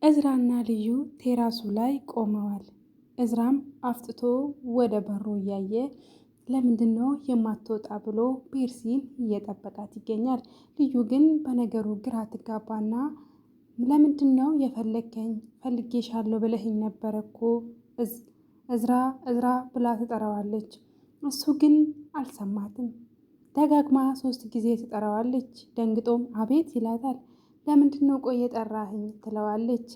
እዝራና ልዩ ቴራሱ ላይ ቆመዋል። እዝራም አፍጥቶ ወደ በሩ እያየ ለምንድን ነው የማትወጣ ብሎ ፔርሲን እየጠበቃት ይገኛል። ልዩ ግን በነገሩ ግራ ትጋባና ለምንድን ነው የፈለግከኝ? ፈልጌሻለሁ ብለህኝ ነበረ እኮ እዝራ እዝራ ብላ ትጠራዋለች። እሱ ግን አልሰማትም። ደጋግማ 3 ጊዜ ትጠራዋለች። ደንግጦም አቤት ይላታል። ለምንድን ነው ቆይ የጠራኸኝ? ትለዋለች።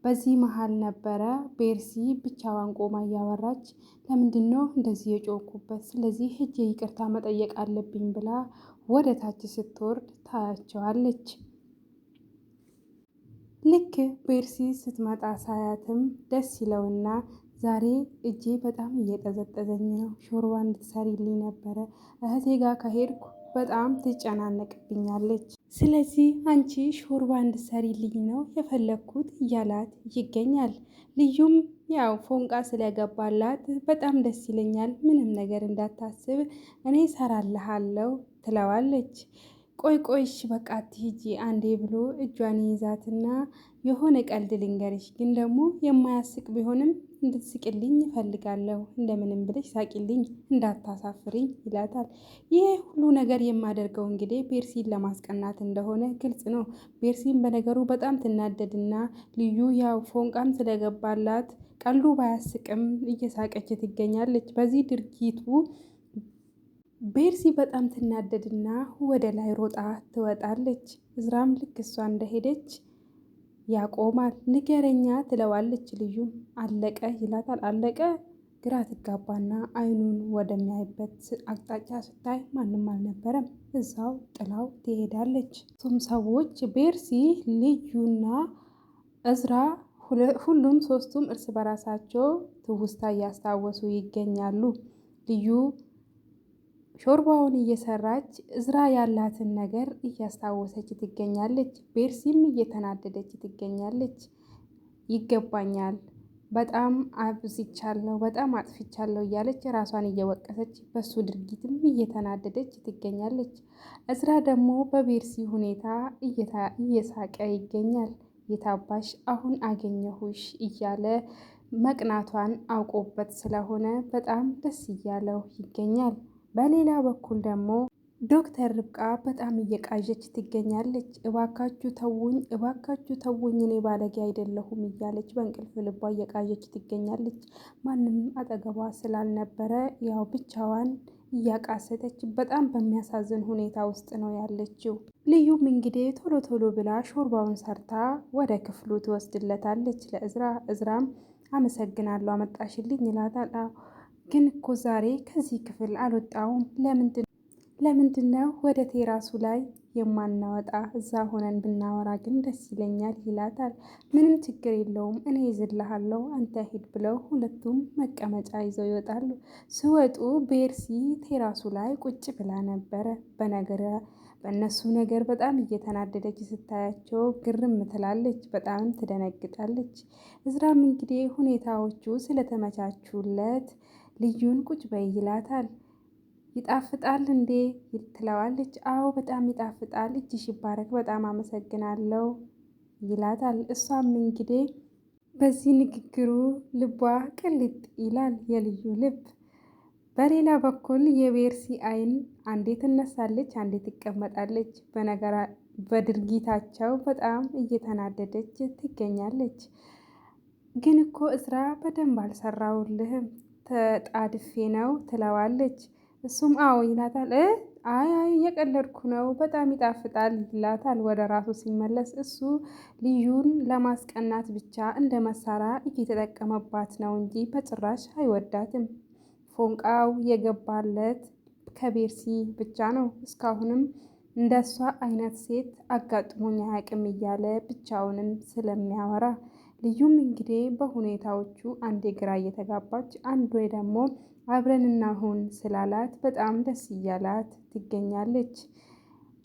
በዚህ መሃል ነበረ ፔርሲ ብቻዋን ቆማ እያወራች ለምንድን ነው እንደዚህ የጮኩበት? ስለዚህ ሄጄ ይቅርታ መጠየቅ አለብኝ ብላ ወደ ታች ስትወርድ ታያቸዋለች። ልክ ፔርሲ ስትመጣ ሳያትም ደስ ይለውና ዛሬ እጄ በጣም እየጠዘጠዘኝ ነው፣ ሾርባ እንድትሰሪልኝ ነበረ። እህቴ ጋር ከሄድኩ በጣም ትጨናነቅብኛለች። ስለዚህ አንቺ ሾርባ እንድትሰሪልኝ ነው የፈለግኩት እያላት ይገኛል። ልዩም ያው ፎንቃ ስለገባላት በጣም ደስ ይለኛል፣ ምንም ነገር እንዳታስብ እኔ እሰራልሃለሁ ትለዋለች። ቆይ ቆይሽ በቃ አትሂጂ አንዴ ብሎ እጇን ይይዛትና የሆነ ቀልድ ልንገርሽ፣ ግን ደግሞ የማያስቅ ቢሆንም እንድትስቅልኝ እፈልጋለሁ። እንደምንም ብለሽ ሳቂልኝ እንዳታሳፍሪኝ ይላታል። ይሄ ሁሉ ነገር የማደርገው እንግዲህ ፔርሲን ለማስቀናት እንደሆነ ግልጽ ነው። ፔርሲን በነገሩ በጣም ትናደድና ልዩ ያው ፎንቃም ስለገባላት ቀልዱ ባያስቅም እየሳቀች ትገኛለች። በዚህ ድርጊቱ ፔርሲ በጣም ትናደድና ወደ ላይ ሮጣ ትወጣለች። እዝራም ልክ እሷ እንደሄደች ያቆማል። ንገረኛ ትለዋለች። ልዩም አለቀ ይላታል። አለቀ ግራ ትጋባና አይኑን ወደሚያይበት አቅጣጫ ስታይ ማንም አልነበረም። እዛው ጥላው ትሄዳለች። ሶም ሰዎች ፔርሲ፣ ልዩና እዝራ ሁሉም ሶስቱም እርስ በራሳቸው ትውስታ እያስታወሱ ይገኛሉ። ልዩ ሾርባውን እየሰራች እዝራ ያላትን ነገር እያስታወሰች ትገኛለች። ፔርሲም እየተናደደች ትገኛለች። ይገባኛል፣ በጣም አብዝቻለሁ፣ በጣም አጥፍቻለሁ እያለች ራሷን እየወቀሰች በሱ ድርጊትም እየተናደደች ትገኛለች። እዝራ ደግሞ በፔርሲ ሁኔታ እየሳቀ ይገኛል። የታባሽ አሁን አገኘሁሽ እያለ መቅናቷን አውቆበት ስለሆነ በጣም ደስ እያለው ይገኛል። በሌላ በኩል ደግሞ ዶክተር ርብቃ በጣም እየቃዠች ትገኛለች። እባካችሁ ተውኝ፣ እባካችሁ ተውኝ፣ እኔ ባለጌ አይደለሁም እያለች በእንቅልፍ ልቧ እየቃዠች ትገኛለች። ማንም አጠገቧ ስላልነበረ ያው ብቻዋን እያቃሰተች በጣም በሚያሳዝን ሁኔታ ውስጥ ነው ያለችው። ልዩም እንግዲህ ቶሎ ቶሎ ብላ ሾርባውን ሰርታ ወደ ክፍሉ ትወስድለታለች ለእዝራ። እዝራም አመሰግናለሁ አመጣሽልኝ ይላታል። ግን እኮ ዛሬ ከዚህ ክፍል አልወጣውም፣ ለምንድን ነው ወደ ቴራሱ ላይ የማናወጣ? እዛ ሆነን ብናወራ ግን ደስ ይለኛል ይላታል። ምንም ችግር የለውም እኔ ይዝልሃለሁ አንተ ሂድ ብለው ሁለቱም መቀመጫ ይዘው ይወጣሉ። ሲወጡ ፔርሲ ቴራሱ ላይ ቁጭ ብላ ነበረ። በእነሱ ነገር በጣም እየተናደደች ስታያቸው ግርም ትላለች፣ በጣም ትደነግጣለች። እዝራም እንግዲህ ሁኔታዎቹ ስለተመቻቹለት ልዩን ቁጭ በይ ይላታል። ይጣፍጣል እንዴ ትለዋለች። አዎ በጣም ይጣፍጣል፣ እጅሽ ይባረክ፣ በጣም አመሰግናለሁ ይላታል። እሷም እንግዲህ በዚህ ንግግሩ ልቧ ቅልጥ ይላል፣ የልዩ ልብ። በሌላ በኩል የፔርሲ አይን አንዴ ትነሳለች፣ አንዴ ትቀመጣለች። በድርጊታቸው በጣም እየተናደደች ትገኛለች። ግን እኮ እዝራ በደንብ አልሰራውልህም፣ ተጣድፌ ነው ትለዋለች። እሱም አዎ ይላታል። አይ እየቀለድኩ ነው በጣም ይጣፍጣል ይላታል። ወደ ራሱ ሲመለስ እሱ ልዩን ለማስቀናት ብቻ እንደ መሳሪያ እየተጠቀመባት ነው እንጂ በጭራሽ አይወዳትም። ፎንቃው የገባለት ከፔርሲ ብቻ ነው። እስካሁንም እንደሷ አይነት ሴት አጋጥሞኝ አያውቅም እያለ ብቻውንም ስለሚያወራ ልዩም እንግዲህ በሁኔታዎቹ አንዴ ግራ እየተጋባች አንዱ ደግሞ አብረን እናሁን ስላላት በጣም ደስ እያላት ትገኛለች።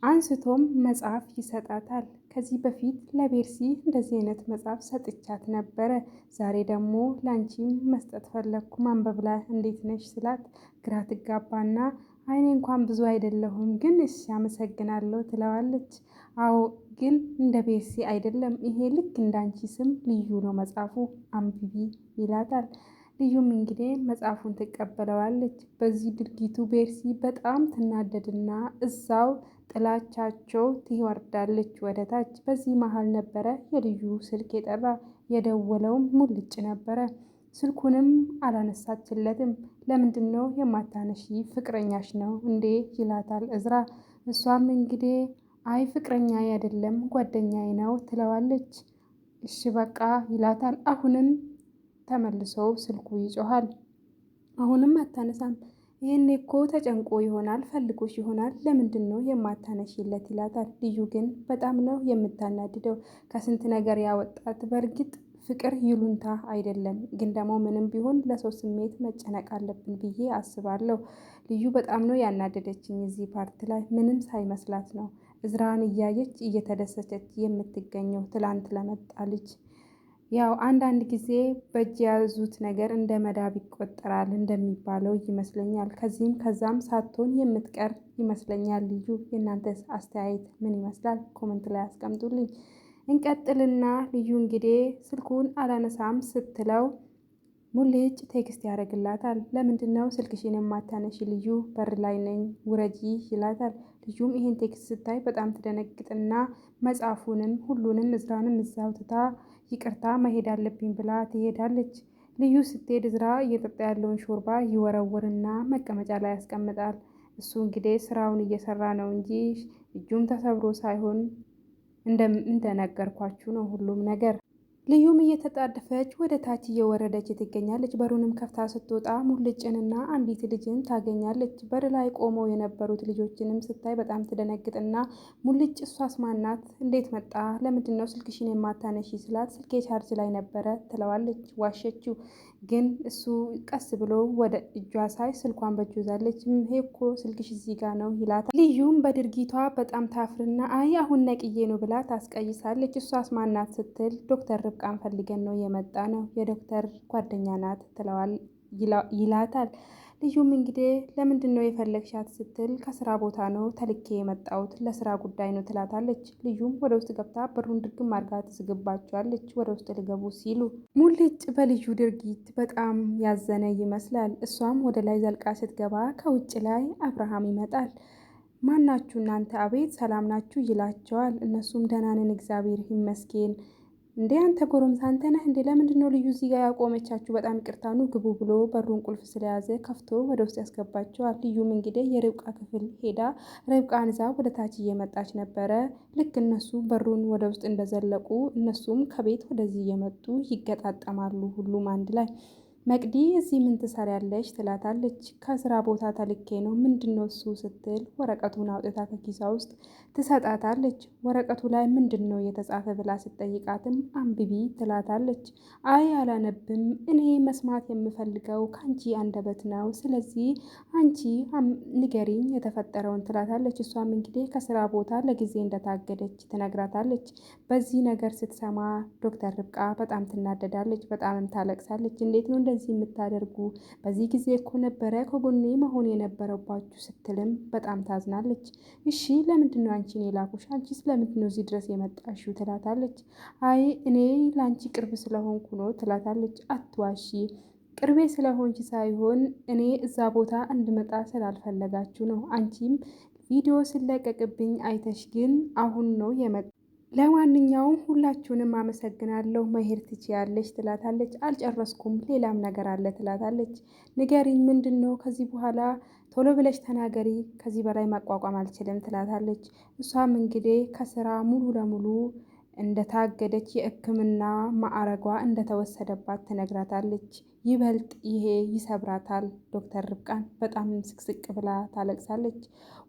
አንስቶም መጽሐፍ ይሰጣታል። ከዚህ በፊት ለፔርሲ እንደዚህ አይነት መጽሐፍ ሰጥቻት ነበረ። ዛሬ ደግሞ ላንቺም መስጠት ፈለግኩ፣ ማንበብ ላይ እንዴት ነሽ ስላት ግራ ትጋባና አይኔ እንኳን ብዙ አይደለሁም ግን እሺ አመሰግናለሁ ትለዋለች። አዎ ግን እንደ ቤርሲ አይደለም፣ ይሄ ልክ እንዳንቺ ስም ልዩ ነው መጽሐፉ አንብቢ ይላታል። ልዩም እንግዲህ መጽሐፉን ትቀበለዋለች። በዚህ ድርጊቱ ቤርሲ በጣም ትናደድና እዛው ጥላቻቸው ትወርዳለች ወደ ታች። በዚህ መሃል ነበረ የልዩ ስልክ የጠራ። የደወለውም ሙልጭ ነበረ። ስልኩንም አላነሳችለትም። ለምንድን ነው የማታነሺ? ፍቅረኛሽ ነው እንዴ ይላታል እዝራ። እሷም እንግዲህ አይ ፍቅረኛዬ አይደለም ጓደኛዬ ነው ትለዋለች። እሺ በቃ ይላታል። አሁንም ተመልሶ ስልኩ ይጮሃል። አሁንም አታነሳም። ይህኔ እኮ ተጨንቆ ይሆናል ፈልጎሽ ይሆናል ለምንድን ነው የማታነሺለት ይላታል። ልዩ ግን በጣም ነው የምታናድደው። ከስንት ነገር ያወጣት በእርግጥ ፍቅር ይሉንታ አይደለም፣ ግን ደግሞ ምንም ቢሆን ለሰው ስሜት መጨነቅ አለብን ብዬ አስባለሁ። ልዩ በጣም ነው ያናደደችኝ እዚህ ፓርት ላይ ምንም ሳይመስላት ነው እዝራን እያየች እየተደሰተች የምትገኘው ትላንት ለመጣ ልጅ። ያው አንዳንድ ጊዜ በእጅ የያዙት ነገር እንደ መዳብ ይቆጠራል እንደሚባለው ይመስለኛል። ከዚህም ከዛም ሳትሆን የምትቀር ይመስለኛል ልዩ። የእናንተስ አስተያየት ምን ይመስላል? ኮመንት ላይ አስቀምጡልኝ። እንቀጥልና ልዩ እንግዲህ ስልኩን አላነሳም ስትለው ሙሌጭ ቴክስት ያደርግላታል። ለምንድን ነው ስልክሽን የማታነሺ ልዩ? በር ላይ ነኝ ውረጂ ይላታል። ልዩም ይህን ቴክስት ስታይ በጣም ትደነግጥና መጽሐፉንም ሁሉንም እዝራንም እዛው ትታ ይቅርታ መሄድ አለብኝ ብላ ትሄዳለች። ልዩ ስትሄድ እዝራ እየጠጣ ያለውን ሾርባ ይወረውርና መቀመጫ ላይ ያስቀምጣል። እሱ እንግዲህ ስራውን እየሰራ ነው እንጂ እጁም ተሰብሮ ሳይሆን እንደነገርኳችሁ ነው ሁሉም ነገር። ልዩም እየተጣደፈች ወደ ታች እየወረደች ትገኛለች። በሩንም ከፍታ ስትወጣ ሙልጭንና አንዲት ልጅን ታገኛለች። በር ላይ ቆመው የነበሩት ልጆችንም ስታይ በጣም ትደነግጥና ሙልጭ እሷስ ማናት? እንዴት መጣ? ለምንድን ነው ስልክሽን የማታነሺ ስላት ስልኬ ቻርጅ ላይ ነበረ ትለዋለች። ዋሸችው። ግን እሱ ቀስ ብሎ ወደ እጇ ሳይ ስልኳን በእጁ ይዛለች። ይሄ እኮ ስልክሽ እዚህ ጋ ነው ይላታል። ልዩም በድርጊቷ በጣም ታፍርና አይ አሁን ነቅዬ ነው ብላ ታስቀይሳለች። እሷስ ማናት ስትል ዶክተር ርብቃን ፈልገን ነው የመጣ ነው የዶክተር ጓደኛ ናት ይላታል። ልዩም እንግዲህ ለምንድን ነው የፈለግሻት ስትል ከስራ ቦታ ነው ተልኬ የመጣሁት ለስራ ጉዳይ ነው ትላታለች። ልዩም ወደ ውስጥ ገብታ በሩን ድርግም አድርጋ ትዝግባቸዋለች። ወደ ውስጥ ሊገቡ ሲሉ ሙልጭ በልዩ ድርጊት በጣም ያዘነ ይመስላል። እሷም ወደ ላይ ዘልቃ ስትገባ ከውጭ ላይ አብርሃም ይመጣል። ማናችሁ እናንተ? አቤት ሰላም ናችሁ ይላቸዋል። እነሱም ደህና ነን እግዚአብሔር ይመስገን። እንዴ አንተ ጎረምሳ አንተ ነህ እንዴ? ለምንድን ነው ልዩ እዚህ ጋር ያቆመቻችሁ? በጣም ይቅርታ ኑ ግቡ ብሎ በሩን ቁልፍ ስለያዘ ከፍቶ ወደ ውስጥ ያስገባቸዋል። ልዩም እንግዲህ የርብቃ ክፍል ሄዳ ርብቃን ይዛ ወደ ታች እየመጣች ነበረ። ልክ እነሱ በሩን ወደ ውስጥ እንደዘለቁ እነሱም ከቤት ወደዚህ እየመጡ ይገጣጠማሉ ሁሉም አንድ ላይ። መቅዲ እዚህ ምን ትሰሪያለሽ? ትላታለች። ከስራ ቦታ ተልኬ ነው። ምንድን ነው እሱ ስትል ወረቀቱን አውጥታ ከኪሳ ውስጥ ትሰጣታለች። ወረቀቱ ላይ ምንድን ነው የተጻፈ ብላ ስትጠይቃትም አንብቢ ትላታለች። አይ አላነብም፣ እኔ መስማት የምፈልገው ከአንቺ አንደበት ነው። ስለዚህ አንቺ ንገሪኝ የተፈጠረውን ትላታለች። እሷም እንግዲህ ከስራ ቦታ ለጊዜ እንደታገደች ትነግራታለች። በዚህ ነገር ስትሰማ ዶክተር ርብቃ በጣም ትናደዳለች፣ በጣምም ታለቅሳለች። እንዴት ነው እንደዚህ የምታደርጉ? በዚህ ጊዜ እኮ ነበረ ከጎኔ መሆን የነበረባችሁ ስትልም በጣም ታዝናለች። እሺ ለምንድን ነው አንቺን የላኩሽ? አንቺስ ለምንድን ነው እዚህ ድረስ የመጣሽው? ትላታለች። አይ እኔ ለአንቺ ቅርብ ስለሆንኩ ነው ትላታለች። አትዋሺ፣ ቅርቤ ስለሆንች ሳይሆን እኔ እዛ ቦታ እንድመጣ ስላልፈለጋችሁ ነው። አንቺም ቪዲዮ ስለቀቅብኝ አይተሽ ግን አሁን ነው የመጣ። ለማንኛውም ሁላችሁንም አመሰግናለሁ፣ መሄድ ትችያለሽ ትላታለች። አልጨረስኩም ሌላም ነገር አለ ትላታለች። ንገሪኝ፣ ምንድን ነው? ከዚህ በኋላ ቶሎ ብለሽ ተናገሪ፣ ከዚህ በላይ ማቋቋም አልችልም ትላታለች። እሷም እንግዲህ ከስራ ሙሉ ለሙሉ እንደታገደች የሕክምና ማዕረጓ እንደተወሰደባት ትነግራታለች። ይበልጥ ይሄ ይሰብራታል። ዶክተር ርብቃን በጣም ስቅስቅ ብላ ታለቅሳለች።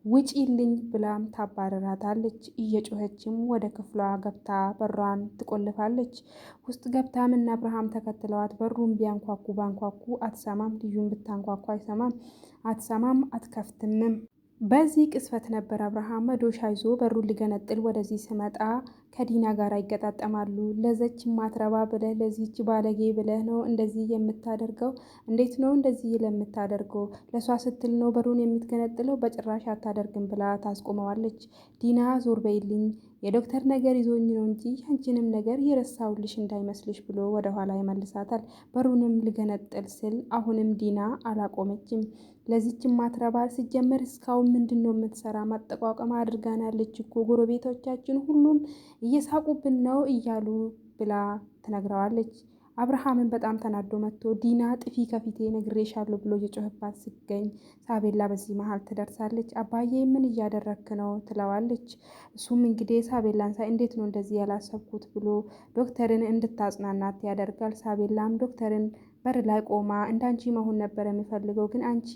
ውጪልኝ ብላም ታባረራታለች። እየጮኸችም ወደ ክፍሏ ገብታ በሯን ትቆልፋለች። ውስጥ ገብታም እነ አብርሃም ተከትለዋት በሩን ባንኳኩ አትሰማም። ልዩን ብታንኳኳ አትሰማም፣ አትከፍትምም። በዚህ ቅስፈት ነበር አብርሃም መዶሻ ይዞ በሩን ሊገነጥል ወደዚህ ስመጣ ከዲና ጋር ይገጣጠማሉ። ለዘች ማትረባ ብለህ ለዚች ባለጌ ብለህ ነው እንደዚህ የምታደርገው? እንዴት ነው እንደዚህ ለምታደርገው? ለሷ ስትል ነው በሩን የምትገነጥለው? በጭራሽ አታደርግም ብላ ታስቆመዋለች። ዲና ዞር በይልኝ፣ የዶክተር ነገር ይዞኝ ነው እንጂ ያንቺንም ነገር የረሳውልሽ እንዳይመስልሽ ብሎ ወደኋላ ይመልሳታል። በሩንም ልገነጥል ስል አሁንም ዲና አላቆመችም። ለዚች ማትረባ ሲጀመር እስካሁን ምንድን ነው የምትሰራ? ማጠቋቀም አድርጋናለች እኮ ጎረቤቶቻችን ሁሉም እየሳቁብን ነው እያሉ ብላ ትነግረዋለች። አብርሃምን በጣም ተናዶ መጥቶ ዲና ጥፊ ከፊቴ ነግሬሻለሁ ብሎ እየጮህባት ሲገኝ ሳቤላ በዚህ መሀል ትደርሳለች። አባዬ ምን እያደረክ ነው ትለዋለች። እሱም እንግዲህ ሳቤላን ሳይ እንዴት ነው እንደዚህ ያላሰብኩት ብሎ ዶክተርን እንድታጽናናት ያደርጋል። ሳቤላም ዶክተርን በር ላይ ቆማ እንዳንቺ መሆን ነበር የሚፈልገው፣ ግን አንቺ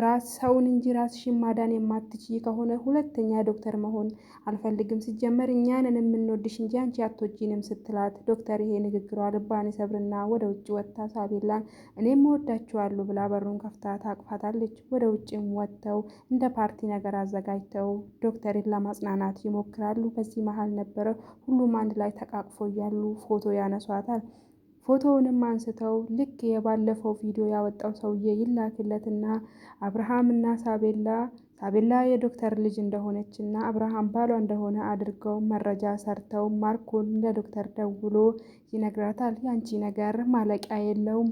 ራስ ሰውን እንጂ ራስሽን ማዳን የማትችይ ከሆነ ሁለተኛ ዶክተር መሆን አልፈልግም፣ ሲጀመር እኛንን የምንወድሽ እንጂ አንቺ አትወጂንም ስትላት ዶክተር ይሄ ንግግሯ ልባን ሰብርና ወደ ውጭ ወጥታ ሳቤላን እኔም እወዳችኋለሁ ብላ በሩን ከፍታ ታቅፋታለች። ወደ ውጭም ወጥተው እንደ ፓርቲ ነገር አዘጋጅተው ዶክተርን ለማጽናናት ይሞክራሉ። በዚህ መሀል ነበረ ሁሉም አንድ ላይ ተቃቅፎ እያሉ ፎቶ ያነሷታል። ፎቶውንም አንስተው ልክ የባለፈው ቪዲዮ ያወጣው ሰውዬ ይላክለትና አብርሃምና ሳቤላ የዶክተር ልጅ እንደሆነችና አብርሃም ባሏ እንደሆነ አድርገው መረጃ ሰርተው ማርኮን ለዶክተር ደውሎ ይነግራታል። ያንቺ ነገር ማለቂያ የለውም፣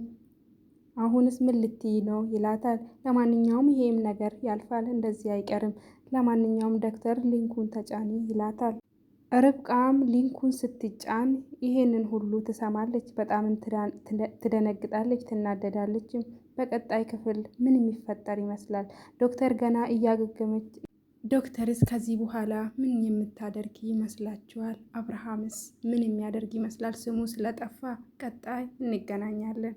አሁንስ ምን ልትይ ነው ይላታል። ለማንኛውም ይሄም ነገር ያልፋል፣ እንደዚህ አይቀርም፣ ለማንኛውም ዶክተር ሊንኩን ተጫኒ ይላታል። ርብቃም ሊንኩን ስትጫን ይሄንን ሁሉ ትሰማለች። በጣምም ትደነግጣለች፣ ትናደዳለችም። በቀጣይ ክፍል ምን የሚፈጠር ይመስላል? ዶክተር ገና እያገገመች፣ ዶክተርስ ከዚህ በኋላ ምን የምታደርግ ይመስላችኋል? አብርሃምስ ምን የሚያደርግ ይመስላል? ስሙ ስለጠፋ ቀጣይ እንገናኛለን።